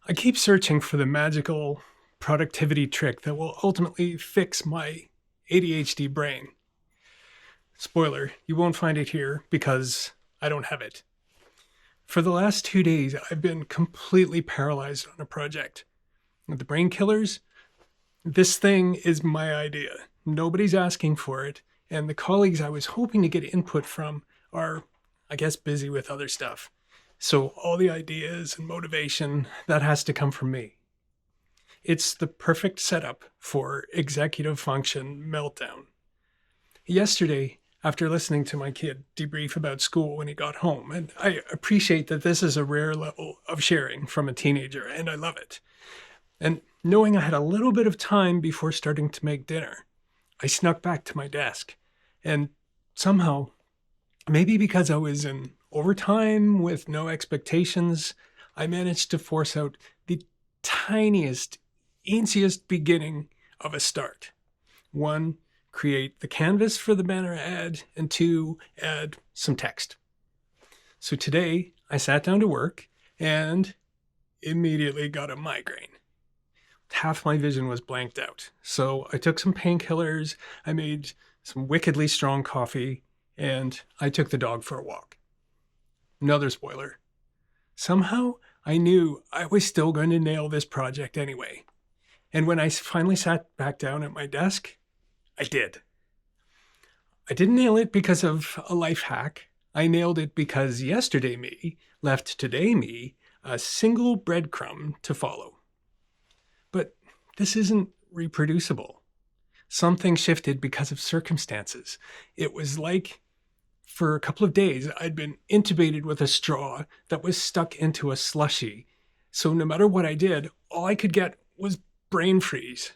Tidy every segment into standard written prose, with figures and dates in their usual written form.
I keep searching for the magical productivity trick that will ultimately fix my ADHD brain. Spoiler, you won't find it here because I don't have it. For the last 2 days, I've been completely paralyzed on a project. The brain killers, this thing is my idea. Nobody's asking for it, and the colleagues I was hoping to get input from are, I guess, busy with other stuff. So all the ideas and motivation, that has to come from me. It's the perfect setup for executive function meltdown. Yesterday, after listening to my kid debrief about school when he got home, and I appreciate that this is a rare level of sharing from a teenager, and I love it. And knowing I had a little bit of time before starting to make dinner, I snuck back to my desk. And somehow, maybe because I was in overtime with no expectations, I managed to force out the tiniest, easiest beginning of a start. 1, create the canvas for the banner ad, and 2, add some text. So today, I sat down to work and immediately got a migraine. Half my vision was blanked out. So I took some painkillers, I made some wickedly strong coffee, and I took the dog for a walk. Another spoiler. Somehow, I knew I was still going to nail this project anyway. And when I finally sat back down at my desk, I did. I didn't nail it because of a life hack. I nailed it because yesterday me left today me a single breadcrumb to follow. But this isn't reproducible. Something shifted because of circumstances. It was like for a couple of days, I'd been intubated with a straw that was stuck into a slushie. So no matter what I did, all I could get was brain freeze.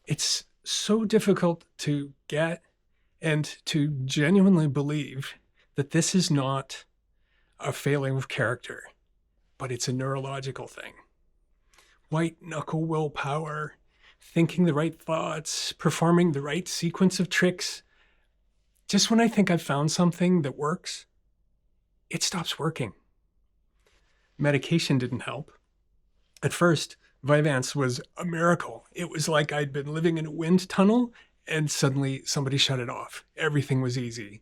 It's so difficult to get and to genuinely believe that this is not a failing of character, but it's a neurological thing. White-knuckle willpower, thinking the right thoughts, performing the right sequence of tricks. Just when I think I've found something that works, it stops working. Medication didn't help. At first, Vyvanse was a miracle. It was like I'd been living in a wind tunnel and suddenly somebody shut it off. Everything was easy.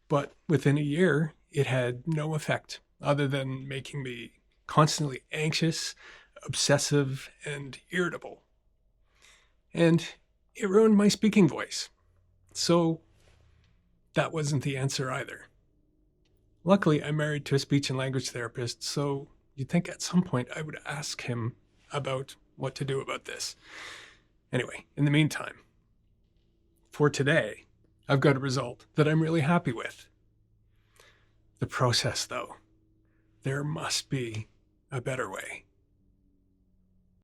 But within a year, it had no effect other than making me constantly anxious, obsessive, and irritable. And it ruined my speaking voice. So that wasn't the answer either. Luckily, I'm married to a speech and language therapist, so you'd think at some point I would ask him about what to do about this. Anyway, in the meantime, for today, I've got a result that I'm really happy with. The process, though, there must be a better way.